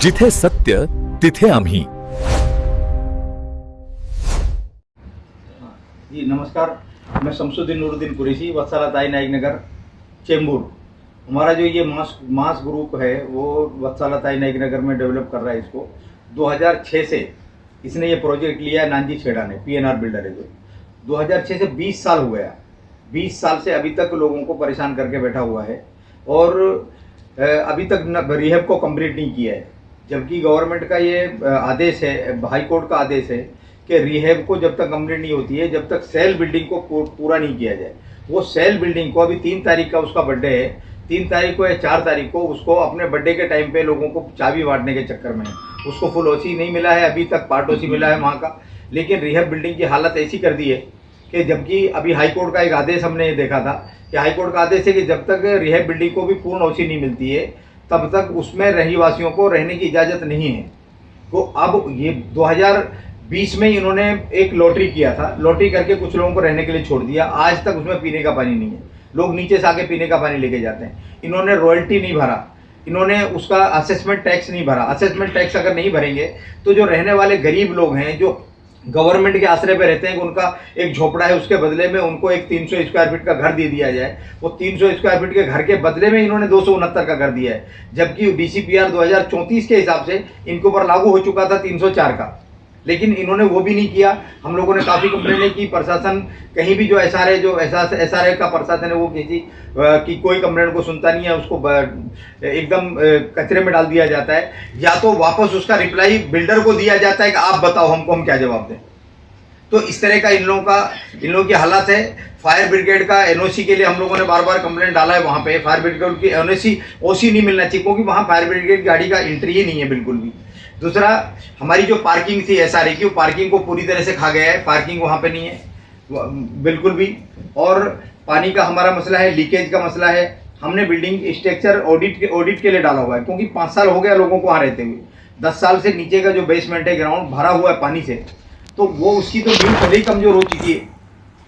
जिथे सत्य तिथे आम्ही. जी नमस्कार, मैं शमसुद्दीन नूरुद्दीन कुरैशी, वत्सला ताई नायक नगर, चेंबूर. हमारा जो ये मास ग्रुप है वो वत्सला ताई नायक नगर में डेवलप कर रहा है. इसको 2006 से इसने ये प्रोजेक्ट लिया है. नानजी छेड़ा ने, पीएनआर बिल्डर है जो 2006 से 20 साल हो गया. 20 साल से अभी तक लोगों को परेशान करके बैठा हुआ है और अभी तक रिहेब को कंप्लीट नहीं किया है. जबकि गवर्नमेंट का ये आदेश है, हाई कोर्ट का आदेश है कि रिहेब को जब तक कंप्लीट नहीं होती है, जब तक सेल बिल्डिंग को पूरा नहीं किया जाए. वो सेल बिल्डिंग को अभी 3 तारीख का उसका बर्थडे है, 3 तारीख को या 4 तारीख को उसको अपने बर्थडे के टाइम पे लोगों को चाबी बांटने के चक्कर में उसको फुल ओसी नहीं मिला है, अभी तक पार्ट ओसी मिला है वहाँ का. लेकिन रिहेब बिल्डिंग की हालत ऐसी कर दी है कि जबकि अभी हाई कोर्ट का एक आदेश हमने देखा था कि हाई कोर्ट का आदेश है कि जब तक रिहेब बिल्डिंग को भी पूर्ण ओसी नहीं मिलती है तब तक उसमें रहवासियों को रहने की इजाज़त नहीं है. तो अब ये 2020 में इन्होंने एक लॉटरी किया था. लॉटरी करके कुछ लोगों को रहने के लिए छोड़ दिया. आज तक उसमें पीने का पानी नहीं है. लोग नीचे से आके पीने का पानी लेके जाते हैं. इन्होंने रॉयल्टी नहीं भरा, इन्होंने उसका असेसमेंट टैक्स नहीं भरा. असेसमेंट टैक्स अगर नहीं भरेंगे तो जो रहने वाले गरीब लोग हैं जो गवर्नमेंट के आश्रय पे रहते हैं, उनका एक झोपड़ा है, उसके बदले में उनको एक 300 स्क्वायर फीट का घर दे दिया जाए. वो 300 स्क्वायर फीट के घर के बदले में इन्होंने 269 का घर दिया है. जबकि डीसीपीआर 2034 के हिसाब से इनके ऊपर लागू हो चुका था 304 का, लेकिन इन्होंने वो भी नहीं किया. हम लोगों ने काफ़ी कंप्लेनें की. प्रशासन कहीं भी जो एसआरए का प्रशासन है वो किसी कि कोई कंप्लेंट को सुनता नहीं है, उसको एकदम कचरे में डाल दिया जाता है. या तो वापस उसका रिप्लाई बिल्डर को दिया जाता है कि आप बताओ हमको, हम क्या जवाब दें. तो इस तरह का इन लोगों की हालत है. फायर ब्रिगेड का एनओसी के लिए हम लोगों ने बार बार कंप्लेंट डाला है. वहाँ पे फायर ब्रिगेड की एनओसी ओसी नहीं मिलना चाहिए क्योंकि वहाँ फायर ब्रिगेड गाड़ी का एंट्री ही नहीं है बिल्कुल भी. दूसरा, हमारी जो पार्किंग थी एसआरए की, वो पार्किंग को पूरी तरह से खा गया है. पार्किंग वहाँ पे नहीं है बिल्कुल भी. और पानी का हमारा मसला है, लीकेज का मसला है. हमने बिल्डिंग स्ट्रक्चर ऑडिट के लिए डाला हुआ है क्योंकि 5 साल हो गया लोगों को वहाँ रहते हुए. 10 साल से नीचे का जो बेसमेंट है, ग्राउंड भरा हुआ है पानी से, तो वो उसकी तो बिल्डिंग पहले ही कमजोर हो चुकी है.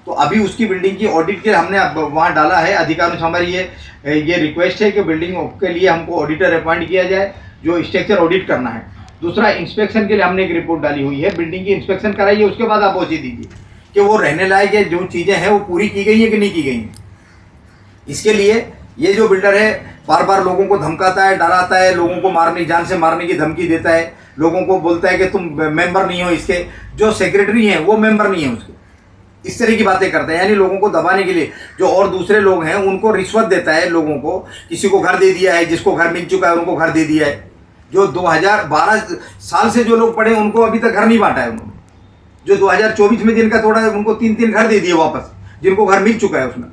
तो अभी उसकी बिल्डिंग की ऑडिट के लिए हमने वहाँ डाला है. अधिकांश हमारी ये रिक्वेस्ट है कि बिल्डिंग के लिए हमको ऑडिटर अपॉइंट किया जाए जो स्ट्रक्चर ऑडिट करना है. दूसरा, इंस्पेक्शन के लिए हमने एक रिपोर्ट डाली हुई है. बिल्डिंग की इंस्पेक्शन कराइए, उसके बाद आप ओसी दीजिए कि वो रहने लायक है, जो चीज़ें हैं वो पूरी की गई है कि नहीं की गई. इसके लिए ये जो बिल्डर है बार बार लोगों को धमकाता है, डराता है, लोगों को जान से मारने की धमकी देता है. लोगों को बोलता है कि तुम मेंबर नहीं हो, इसके जो सेक्रेटरी हैं वो मेंबर नहीं है उसके. इस तरह की बातें करते हैं. यानी लोगों को दबाने के लिए जो और दूसरे लोग हैं उनको रिश्वत देता है. लोगों को, किसी को घर दे दिया है, जिसको घर मिल चुका है उनको घर दे दिया है. जो 2012 साल से जो लोग पढ़े उनको अभी तक घर नहीं बांटा है उन्होंने. जो 2024 में जिनका तोड़ा है उनको 3-3 घर दे दिए वापस, जिनको घर मिल चुका है उसमें.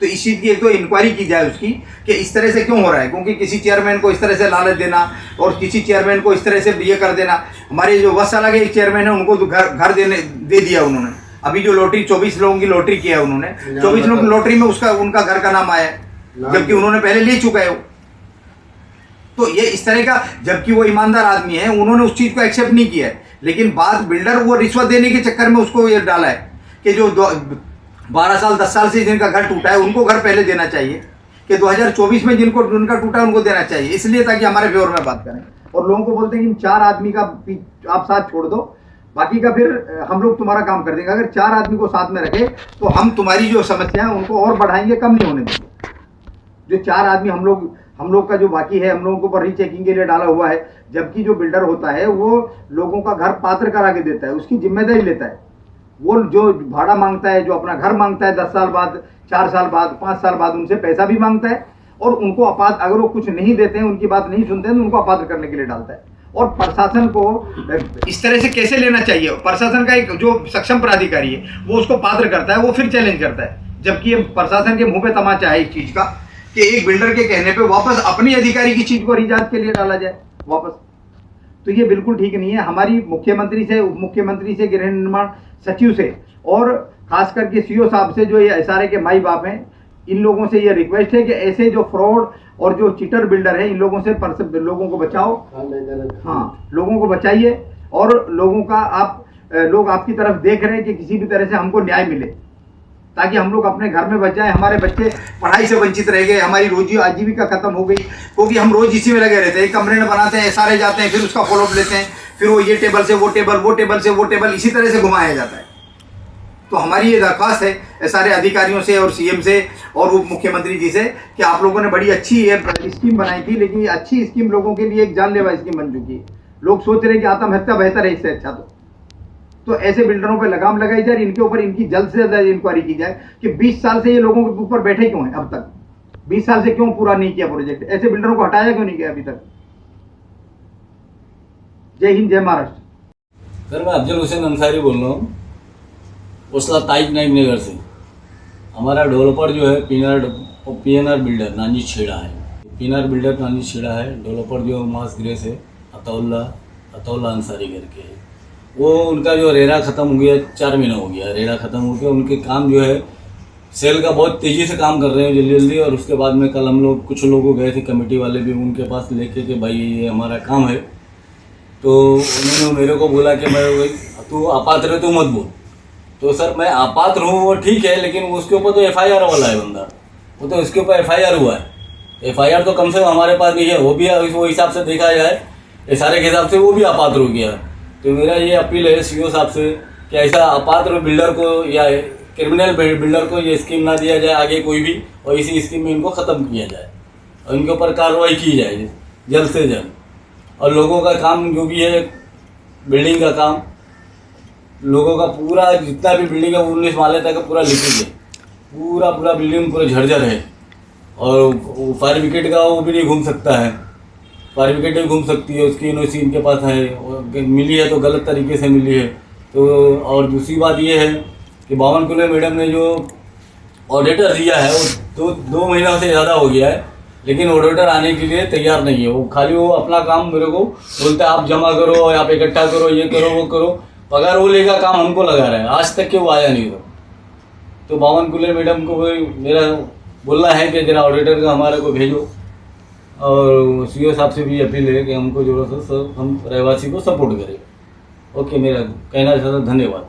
तो इस चीज़ की एक तो इंक्वायरी की जाए उसकी कि इस तरह से क्यों हो रहा है. क्योंकि किसी चेयरमैन को इस तरह से लालच देना और किसी चेयरमैन को इस तरह से ये कर देना. हमारे जो वत्सला के एक चेयरमैन है उनको तो घर दे दिया उन्होंने. अभी जो लॉटरी 24 लोगों की लॉटरी किया है उन्होंने, 24 लोगों की लॉटरी में उनका घर का नाम आया है, जबकि उन्होंने पहले ले चुका है. तो ये इस तरह का, जबकि वो ईमानदार आदमी है, उन्होंने उस चीज़ को एक्सेप्ट नहीं किया है. लेकिन बाद बिल्डर वो रिश्वत देने के चक्कर में उसको ये डाला है कि जो 12 साल 10 साल से जिनका घर टूटा है उनको घर पहले देना चाहिए, कि 2024 में उनका टूटा है उनको देना चाहिए. इसलिए ताकि हमारे फेवर में बात करें. और लोगों को बोलते हैं कि 4 आदमी का आप साथ छोड़ दो, बाकी का फिर हम लोग तुम्हारा काम कर देंगे. अगर 4 आदमी को साथ में रखे तो हम तुम्हारी जो समस्या है उनको और बढ़ाएंगे, कम नहीं होने देंगे. जो 4 आदमी हम लोग का जो बाकी है, हम लोगों को ऊपर रीचेकिंग के लिए डाला हुआ है. जबकि जो बिल्डर होता है वो लोगों का घर पात्र करा के देता है, उसकी जिम्मेदारी लेता है. वो जो भाड़ा मांगता है, जो अपना घर मांगता है, 10 साल बाद, 4 साल बाद, 5 साल बाद उनसे पैसा भी मांगता है. और उनको अगर वो कुछ नहीं देते हैं, उनकी बात नहीं सुनते हैं, तो उनको अपात्र करने के लिए डालता है. और प्रशासन को इस तरह से कैसे लेना चाहिए. प्रशासन का एक जो सक्षम प्राधिकारी है वो उसको पात्र करता है, वो फिर चैलेंज करता है. जबकि ये प्रशासन के मुंह पे तमाचा है इस चीज़ का कि एक बिल्डर के कहने पे वापस अपनी अधिकारी की चीज़ को रिजात के लिए डाला जाए वापस. तो ये बिल्कुल ठीक नहीं है. हमारी मुख्यमंत्री से, उप मुख्यमंत्री से, गृह निर्माण सचिव से और खास करके सीओ साहब से, जो ये एसआरए के माई बाप हैं, इन लोगों से ये रिक्वेस्ट है कि ऐसे जो फ्रॉड और जो चीटर बिल्डर है इन लोगों से लोगों को बचाओ. हाँ, लोगों को बचाइए. और लोगों का लोग आपकी तरफ देख रहे हैं कि किसी भी तरह से हमको न्याय मिले. ताकि हम लोग अपने घर में बच जाएं। हमारे बच्चे पढ़ाई से वंचित रह गए, हमारी रोजी आजीविका खत्म हो गई, क्योंकि हम रोज इसी में लगे रहते हैं। एक कमरे में बनाते हैं, सारे जाते हैं, फिर उसका फॉलोअप लेते हैं, फिर वो ये टेबल से वो टेबल, वो टेबल से वो टेबल, इसी तरह से घुमाया जाता है। तो हमारी ये दरख्वास्त है सारे अधिकारियों से और सीएम से और उप मुख्यमंत्री जी से कि आप लोगों ने बड़ी अच्छी स्कीम बनाई थी, लेकिन ये अच्छी स्कीम लोगों के लिए एक जानलेवा स्कीम बन चुकी है। लोग सोच रहे हैं कि आत्महत्या बेहतर है इससे अच्छा। तो ऐसे बिल्डरों पर लगाम लगाई जाए, इनके ऊपर इनकी जल्द से जल्द इंक्वायरी की जाए कि 20 साल से ये लोगों के ऊपर बैठे क्यों हैं। अब तक 20 साल से क्यों पूरा नहीं किया प्रोजेक्ट, ऐसे बिल्डरों को हटाया क्यों नहीं गया अभी तक। जय हिंद, जय महाराष्ट्र। सर, मैं अफजल हुसैन अंसारी बोल रहा हूँ, उसला ताइज नाइक नगर से। हमारा डेवलपर जो है पीएनआर बिल्डर नानी छेड़ा है। पीएनआर बिल्डर नानी छेड़ा है। डेवलपर जो मास ग्रेस है अतौला अंसारी करके है। वो उनका जो रेरा ख़त्म हो गया, 4 महीना हो गया रेरा ख़त्म हो गया। उनके काम जो है सेल का बहुत तेज़ी से काम कर रहे हैं जल्दी जल्दी। और उसके बाद में कल हम लोग कुछ लोग गए थे, कमेटी वाले भी उनके पास लेके कि भाई ये हमारा काम है। तो उन्होंने मेरे को बोला कि मैं तू अपात्र है तो मत बोल। तो सर मैं अपात्र हूँ वो ठीक है, लेकिन उसके ऊपर तो एफआईआर वाला है बंदा, वो तो उसके ऊपर एफआईआर हुआ है। एफआईआर तो कम से कम हमारे पास नहीं है, वो भी वो हिसाब से देखा जाए इशारे के हिसाब से वो भी अपात्र हो गया। तो मेरा ये अपील है सीओ साहब से कि ऐसा अपात्र बिल्डर को या क्रिमिनल बिल्डर को ये स्कीम ना दिया जाए आगे कोई भी, और इसी स्कीम में इनको ख़त्म किया जाए और इनके ऊपर कार्रवाई की जाए जल्द से जल्द। और लोगों का काम जो भी है, बिल्डिंग का काम, लोगों का पूरा जितना भी बिल्डिंग है 19 माले तक पूरा लीकेज है, पूरा बिल्डिंग पूरा झरझर है। और फायर ब्रिगेड का वो भी नहीं घूम सकता है, फायर ब्रिगेड भी घूम सकती है, उसकी एनओसी इनके पास है, मिली है तो गलत तरीके से मिली है। तो और दूसरी बात ये है कि बावनकुले मैडम ने जो ऑडिटर दिया है वो 2 महीना से ज़्यादा हो गया है, लेकिन ऑडिटर आने के लिए तैयार नहीं है। वो खाली वो अपना काम मेरे को बोलता है आप जमा करो, आप इकट्ठा करो, ये करो वो करो, पगार वो लेगा, काम हमको लगा रहा है। आज तक के वो आया नहीं तो बावनकुले मैडम को मेरा बोलना है कि जरा ऑडिटर का हमारे को भेजो। और सीओ साहब से भी अपील है कि हमको जो है हम रहवासी को सपोर्ट करें। ओके, मेरा कहना चाहता, धन्यवाद।